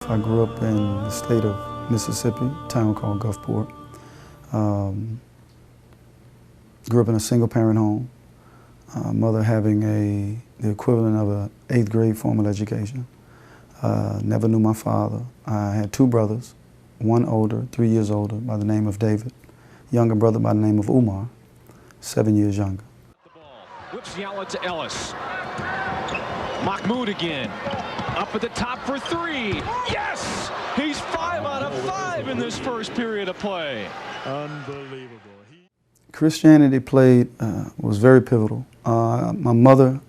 I grew up in the state of Mississippi, a town called Gulfport. Grew up in a single-parent home. Mother having the equivalent of an 8th grade formal education. Never knew my father. I had 2 brothers, one older, 3 years older, by the name of David. Younger brother by the name of Umar, 7 years younger. The ball whips the outlet to Ellis. Mahmoud again. Up at the top for 3. Yes! He's 5 out of 5 in this first period of play. Unbelievable. Christianity was very pivotal. My mother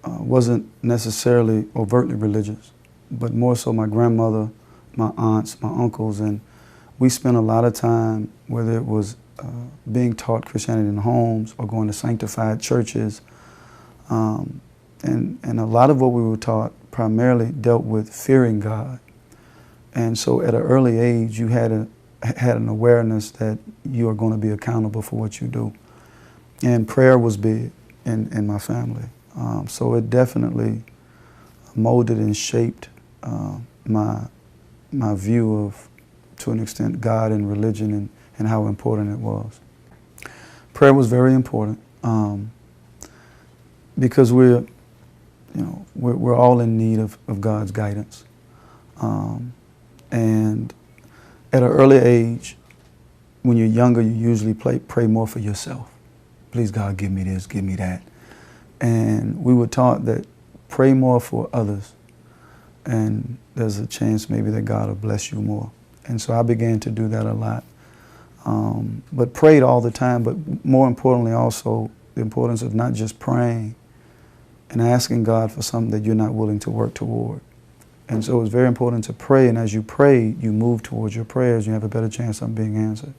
wasn't necessarily overtly religious, but more so my grandmother, my aunts, my uncles, and we spent a lot of time, whether it was being taught Christianity in homes or going to sanctified churches. And a lot of what we were taught primarily dealt with fearing God. And so at an early age, you had an awareness that you are going to be accountable for what you do. And prayer was big in my family. So it definitely molded and shaped my view of, to an extent, God and religion and how important it was. Prayer was very important because we're all in need of God's guidance. And at an early age, when you're younger, you usually pray more for yourself. Please, God, give me this, give me that. And we were taught that pray more for others, and there's a chance maybe that God will bless you more. And so I began to do that a lot. But prayed all the time, but more importantly also, the importance of not just praying and asking God for something that you're not willing to work toward. And so it was very important to pray, and as you pray, you move towards your prayers, you have a better chance of being answered.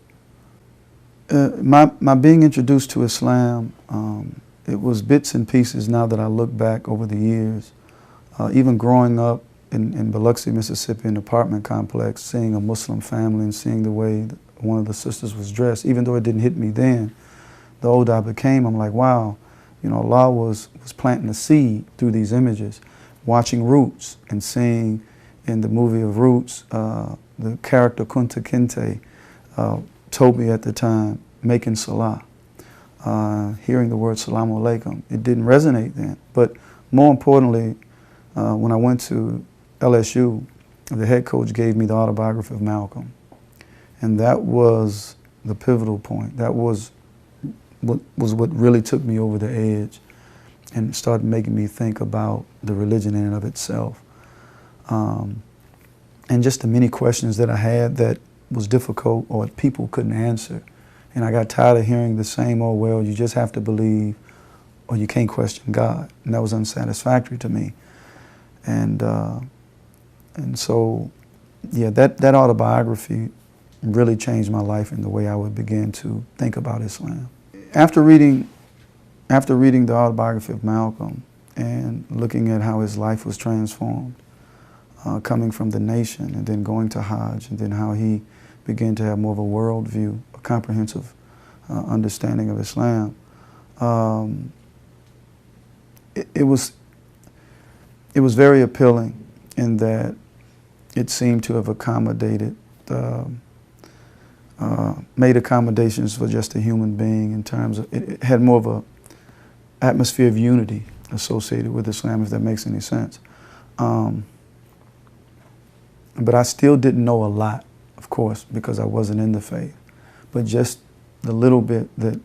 My being introduced to Islam, it was bits and pieces now that I look back over the years. Even growing up in Biloxi, Mississippi, in an apartment complex, seeing a Muslim family and seeing the way one of the sisters was dressed, even though it didn't hit me then, the older I became, I'm like, wow, Allah was planting a seed through these images. Watching Roots and seeing in the movie of Roots, the character Kunta Kinte, Toby at the time, making salah, hearing the word Salamu Alaikum. It didn't resonate then. But more importantly, when I went to LSU, the head coach gave me the autobiography of Malcolm. And that was the pivotal point. That was what really took me over the edge and started making me think about the religion in and of itself. And just the many questions that I had that was difficult or people couldn't answer. And I got tired of hearing the same, oh, well, you just have to believe or you can't question God. And that was unsatisfactory to me. And so, yeah, that autobiography really changed my life in the way I would begin to think about Islam. After reading the autobiography of Malcolm and looking at how his life was transformed, coming from the nation and then going to Hajj, and then how he began to have more of a world view, a comprehensive understanding of Islam, it was very appealing in that it seemed to have accommodated, made accommodations for just a human being in terms of, it had more of a atmosphere of unity associated with Islam, if that makes any sense. But I still didn't know a lot, of course, because I wasn't in the faith. But just the little bit that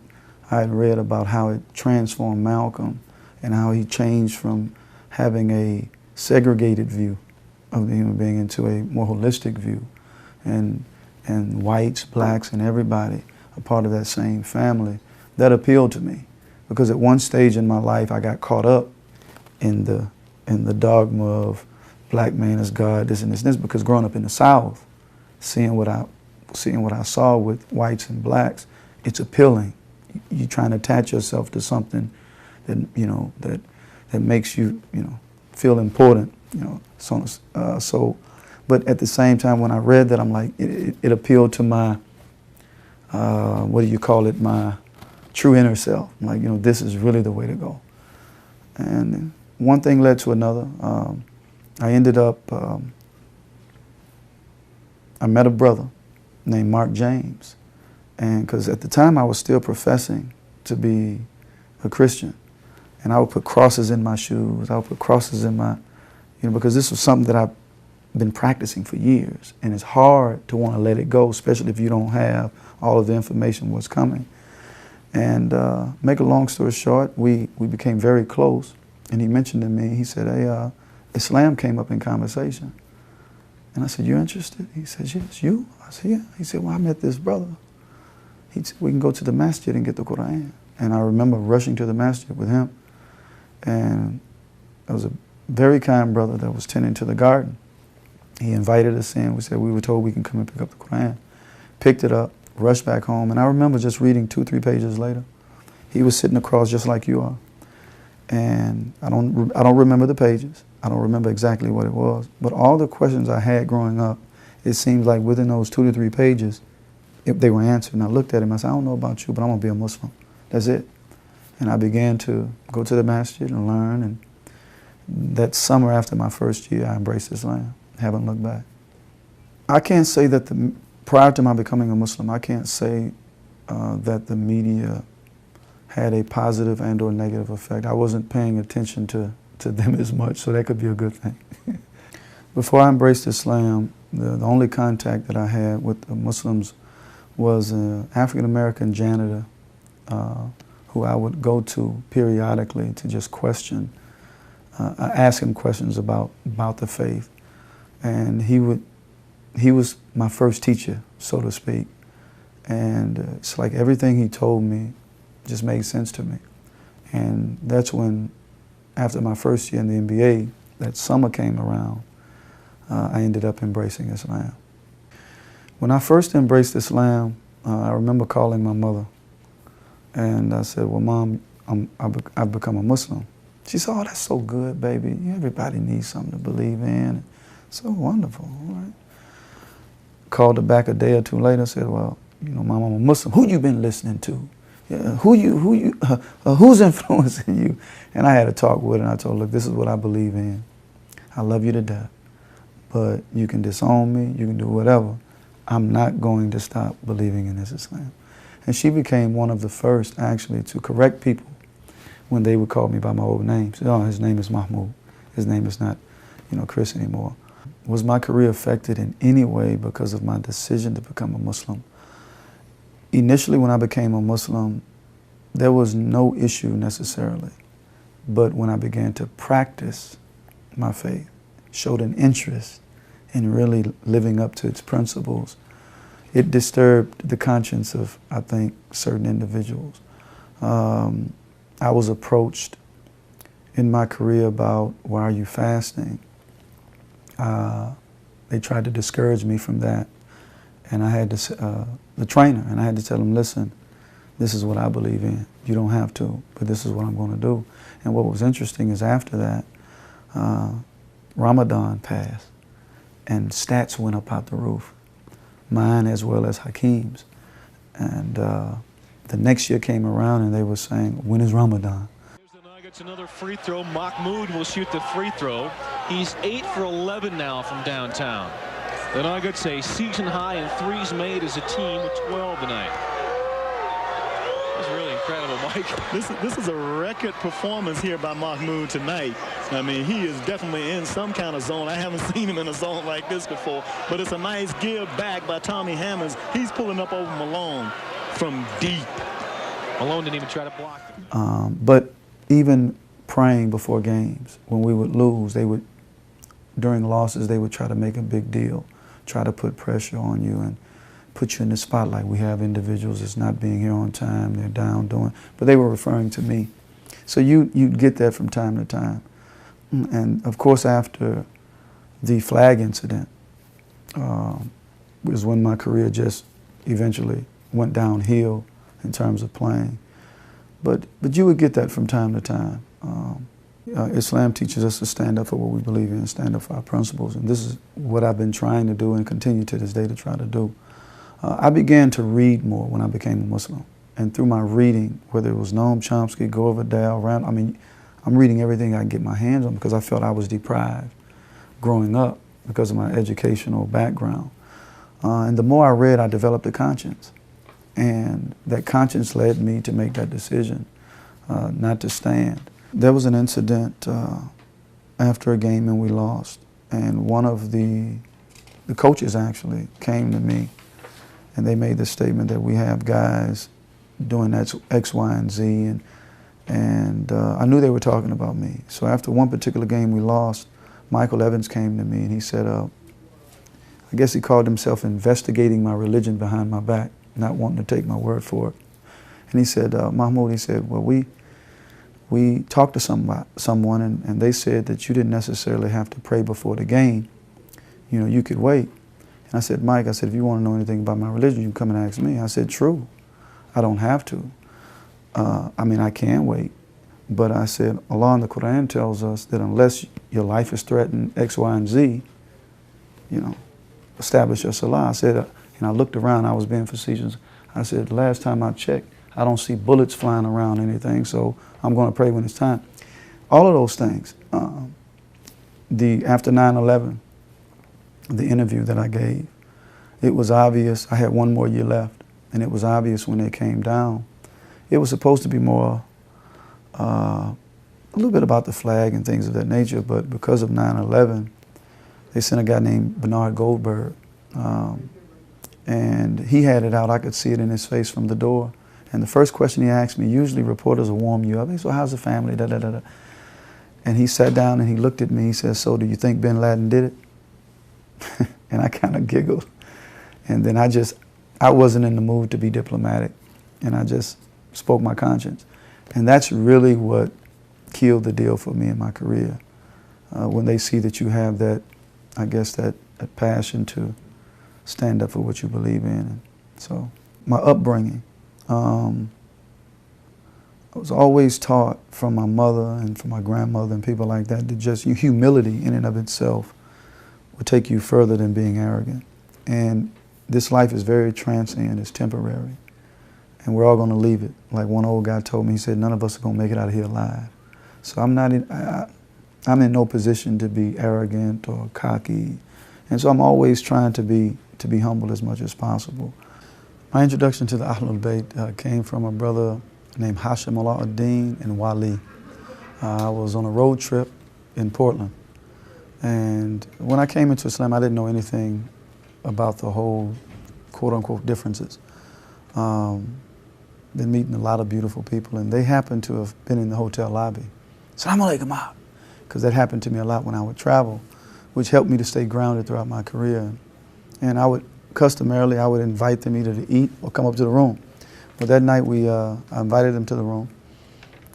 I had read about how it transformed Malcolm and how he changed from having a segregated view of the human being into a more holistic view, and whites, blacks, and everybody a part of that same family, that appealed to me. Because at one stage in my life, I got caught up in the dogma of black man is God, this and this and this, because growing up in the South, seeing what I saw with whites and blacks, it's appealing. You're trying to attach yourself to something that that makes you feel important, So, but at the same time, when I read that, I'm like, it appealed to my what do you call it, my true inner self. I'm like, this is really the way to go. And one thing led to another. I ended up I met a brother named Mark James, and because at the time I was still professing to be a Christian, and I would put crosses in my shoes, I would put crosses in my, because this was something that I've been practicing for years, and it's hard to want to let it go, especially if you don't have all of the information what's coming. And make a long story short, we became very close, and he mentioned to me, he said, hey, Islam came up in conversation. And I said, you interested? He said, yes. You? I said, yeah. He said, well, I met this brother. He said, we can go to the masjid and get the Quran. And I remember rushing to the masjid with him. And there was a very kind brother that was tending to the garden. He invited us in. We said we were told we can come and pick up the Quran. Picked it up, rushed back home. And I remember just reading 2 or 3 pages later, he was sitting across just like you are. And I don't remember the pages. I don't remember exactly what it was. But all the questions I had growing up, it seems like within those 2 to 3 pages, they were answered. And I looked at him, I said, I don't know about you, but I'm going to be a Muslim. That's it. And I began to go to the masjid and learn. And that summer after my first year, I embraced Islam. Haven't looked back. I can't say that prior to my becoming a Muslim, I can't say that the media had a positive and or negative effect. I wasn't paying attention to them as much, so that could be a good thing. Before I embraced Islam, the only contact that I had with the Muslims was an African-American janitor who I would go to periodically to just question, ask him questions about the faith. And he was my first teacher, so to speak. And it's like everything he told me just made sense to me. And that's when, after my first year in the NBA, that summer came around, I ended up embracing Islam. When I first embraced Islam, I remember calling my mother. And I said, well, Mom, I've become a Muslim. She said, oh, that's so good, baby. Everybody needs something to believe in. So wonderful, all right. Called her back a day or 2 later, said, well, Mom, I'm a Muslim. Who you been listening to? Yeah, who's influencing you? And I had a talk with her, and I told her, look, this is what I believe in. I love you to death, but you can disown me, you can do whatever. I'm not going to stop believing in this Islam. And she became one of the first, actually, to correct people when they would call me by my old name. She said, oh, his name is Mahmoud. His name is not, Chris anymore. Was my career affected in any way because of my decision to become a Muslim? Initially, when I became a Muslim, there was no issue necessarily. But when I began to practice my faith, showed an interest in really living up to its principles, it disturbed the conscience of, I think, certain individuals. I was approached in my career about, why are you fasting? They tried to discourage me from that. And I had to, the trainer, and I had to tell him, listen, this is what I believe in. You don't have to, but this is what I'm going to do. And what was interesting is after that, Ramadan passed, and stats went up out the roof, mine as well as Hakeem's. And the next year came around, and they were saying, when is Ramadan? It's another free throw. Mahmoud will shoot the free throw. He's 8 for 11 now from downtown. The Nuggets a season high in threes made as a team at 12 tonight. That's really incredible, Mike. This is a record performance here by Mahmoud tonight. I mean, he is definitely in some kind of zone. I haven't seen him in a zone like this before, but it's a nice give back by Tommy Hammonds. He's pulling up over Malone from deep. Malone didn't even try to block him. But even praying before games, when we would lose, during losses, they would try to make a big deal, try to put pressure on you and put you in the spotlight. We have individuals that's not being here on time, they're down doing, but they were referring to me. So you'd get that from time to time. And of course, after the flag incident was when my career just eventually went downhill in terms of playing. But you would get that from time to time. Islam teaches us to stand up for what we believe in, stand up for our principles, and this is what I've been trying to do and continue to this day to try to do. I began to read more when I became a Muslim, and through my reading, whether it was Noam Chomsky, Gore Vidal, Rand, I mean, I'm reading everything I can get my hands on because I felt I was deprived growing up because of my educational background. And the more I read, I developed a conscience. And that conscience led me to make that decision not to stand. There was an incident after a game and we lost. And one of the coaches actually came to me and they made the statement that we have guys doing X, Y, and Z. And I knew they were talking about me. So after one particular game we lost, Michael Evans came to me and he said, I guess he called himself investigating my religion behind my back, not wanting to take my word for it. And he said, Mahmoud, he said, well, we talked to someone and they said that you didn't necessarily have to pray before the game. You know, you could wait. And I said, Mike, I said, if you want to know anything about my religion, you can come and ask me. I said, true, I don't have to. I mean, I can wait. But I said, Allah in the Quran tells us that unless your life is threatened, X, Y, and Z, you know, establish your salah. I said, and I looked around, I was being facetious. I said, last time I checked, I don't see bullets flying around or anything, so I'm going to pray when it's time. All of those things. After 9/11, the interview that I gave, it was obvious, I had one more year left, and it was obvious when it came down. It was supposed to be more, a little bit about the flag and things of that nature, but because of 9/11, they sent a guy named Bernard Goldberg, and he had it out. I could see it in his face from the door. And the first question he asked me, usually reporters will warm you up. He said, well, how's the family, da, da, da, da. And he sat down and he looked at me. He said, so do you think bin Laden did it? And I kind of giggled. And then I wasn't in the mood to be diplomatic. And I just spoke my conscience. And that's really what killed the deal for me in my career. When they see that you have that, I guess, that passion to stand up for what you believe in. And so my upbringing, I was always taught from my mother and from my grandmother and people like that just humility in and of itself will take you further than being arrogant. And this life is very transient, it's temporary. And we're all going to leave it. Like one old guy told me, he said, none of us are going to make it out of here alive. So I'm in no position to be arrogant or cocky. And so I'm always trying to be humble as much as possible. My introduction to the Ahlul Bayt came from a brother named Hashim Alauddin and Wali. I was on a road trip in Portland. And when I came into Islam, I didn't know anything about the whole quote-unquote differences. Been meeting a lot of beautiful people, and they happened to have been in the hotel lobby. Assalamu alaikum, because that happened to me a lot when I would travel, which helped me to stay grounded throughout my career. And customarily, I would invite them either to eat or come up to the room. But that night, I invited them to the room.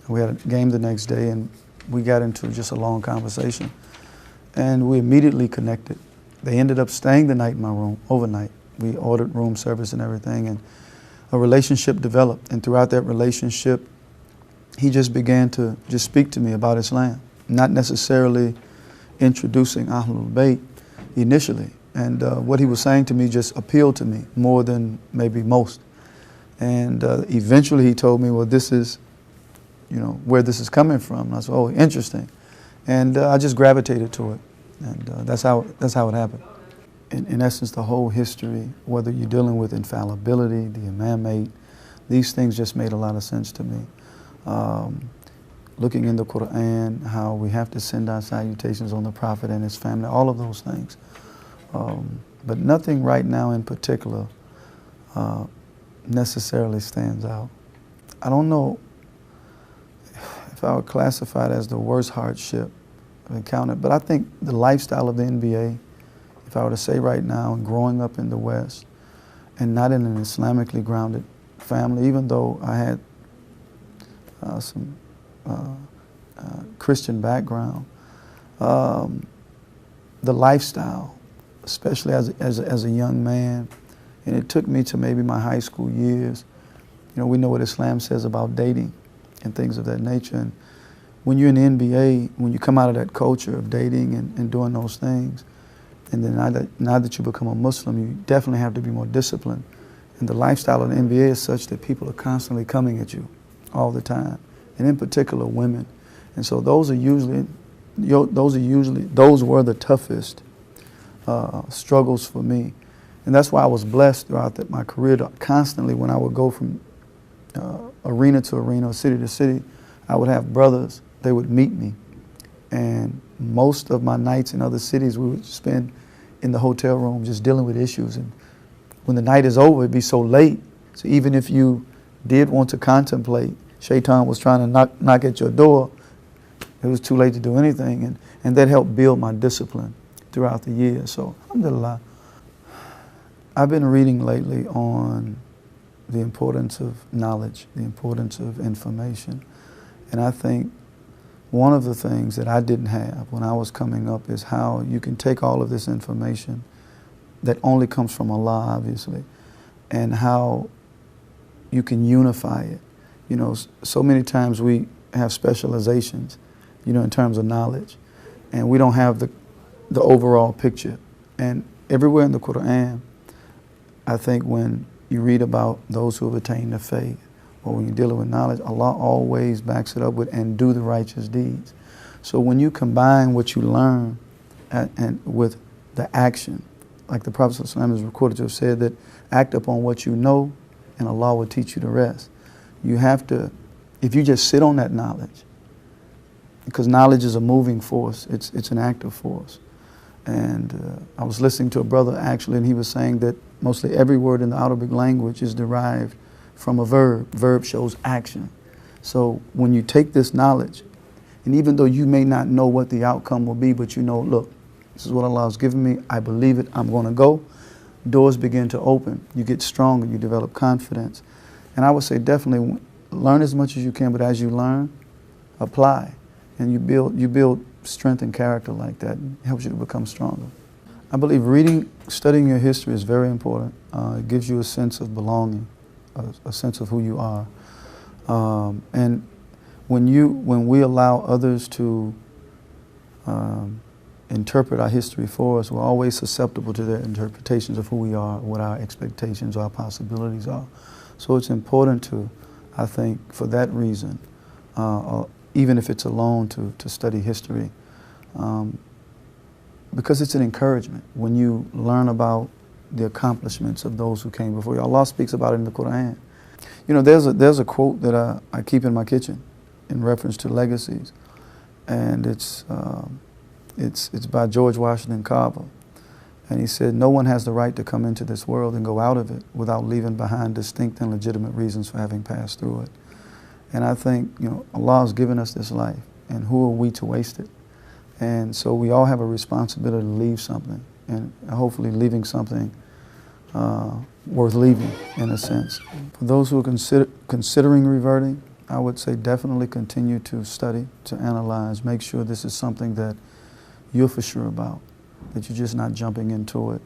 We had a game the next day, and we got into just a long conversation. And we immediately connected. They ended up staying the night in my room, overnight. We ordered room service and everything, and a relationship developed. And throughout that relationship, he just began to just speak to me about Islam, not necessarily introducing Ahlul Bayt initially. And what he was saying to me just appealed to me more than maybe most. And eventually he told me, well, this is, you know, where this is coming from. And I said, oh, interesting. And I just gravitated to it. And that's how it happened. In essence, the whole history, whether you're dealing with infallibility, the imamate, these things just made a lot of sense to me. Looking in the Quran, how we have to send our salutations on the Prophet and his family, all of those things. But nothing right now in particular necessarily stands out. I don't know if I would classify it as the worst hardship I've encountered, but I think the lifestyle of the NBA, if I were to say right now, growing up in the West and not in an Islamically grounded family, even though I had some Christian background, the lifestyle, especially as a young man, and it took me to maybe my high school years. You know, we know what Islam says about dating and things of that nature. And when you're in the NBA, when you come out of that culture of dating and doing those things, and then now that you become a Muslim, you definitely have to be more disciplined. And the lifestyle of the NBA is such that people are constantly coming at you all the time, and in particular women. And so those were the toughest struggles for me. And that's why I was blessed throughout my career to constantly, when I would go from arena to arena, city to city, I would have brothers, they would meet me. And most of my nights in other cities, we would spend in the hotel room just dealing with issues. And when the night is over, it'd be so late. So even if you did want to contemplate, Shaitan was trying to knock at your door, it was too late to do anything. And that helped build my discipline throughout the years. So, alhamdulillah. I've been reading lately on the importance of knowledge, the importance of information. And I think one of the things that I didn't have when I was coming up is how you can take all of this information that only comes from Allah, obviously, and how you can unify it. You know, so many times we have specializations, you know, in terms of knowledge, and we don't have the overall picture. And everywhere in the Quran, I think when you read about those who have attained the faith, or when you're dealing with knowledge, Allah always backs it up with, and do the righteous deeds. So when you combine what you learn and with the action, like the Prophet ﷺ is recorded to have said that, act upon what you know and Allah will teach you the rest. You have to, if you just sit on that knowledge, because knowledge is a moving force, it's an active force. And I was listening to a brother actually, and he was saying that mostly every word in the Arabic language is derived from a verb. Verb shows action. So when you take this knowledge, and even though you may not know what the outcome will be, but you know, look, this is what Allah has given me, I believe it, I'm going to go, doors begin to open. You get stronger, you develop confidence. And I would say definitely learn as much as you can, but as you learn, apply. And you build strength and character like that. It helps you to become stronger. I believe studying your history is very important. It gives you a sense of belonging, a sense of who you are. And when we allow others to interpret our history for us, we're always susceptible to their interpretations of who we are, what our expectations or our possibilities are. So it's important to, I think, for that reason, even if it's alone, to study history, because it's an encouragement. When you learn about the accomplishments of those who came before you, Allah speaks about it in the Quran. You know, there's a quote that I keep in my kitchen in reference to legacies, and it's by George Washington Carver, and he said, "No one has the right to come into this world and go out of it without leaving behind distinct and legitimate reasons for having passed through it." And I think, you know, Allah has given us this life, and who are we to waste it? And so we all have a responsibility to leave something, and hopefully leaving something worth leaving, in a sense. For those who are considering reverting, I would say definitely continue to study, to analyze, make sure this is something that you're for sure about, that you're just not jumping into it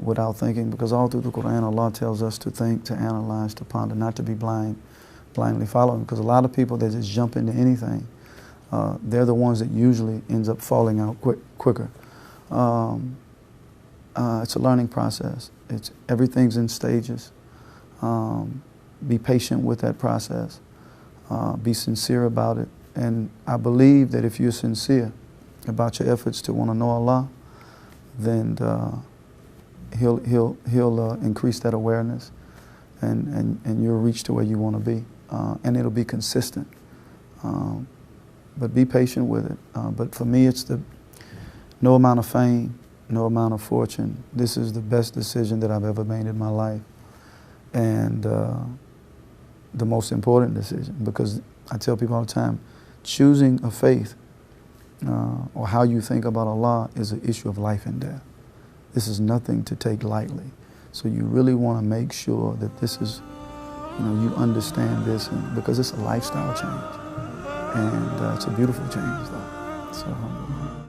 without thinking, because all through the Quran, Allah tells us to think, to analyze, to ponder, not to be blindly following, because a lot of people, they just jump into anything. They're the ones that usually ends up falling out quicker. It's a learning process. Everything's in stages. Be patient with that process. Be sincere about it. And I believe that if you're sincere about your efforts to want to know Allah, then He'll increase that awareness, and you'll reach to where you want to be. And it'll be consistent. But be patient with it. But for me, it's no amount of fame, no amount of fortune. This is the best decision that I've ever made in my life. And the most important decision, because I tell people all the time, choosing a faith or how you think about Allah is an issue of life and death. This is nothing to take lightly. So you really want to make sure that this is, you understand this, because it's a lifestyle change. And it's a beautiful change, though. So,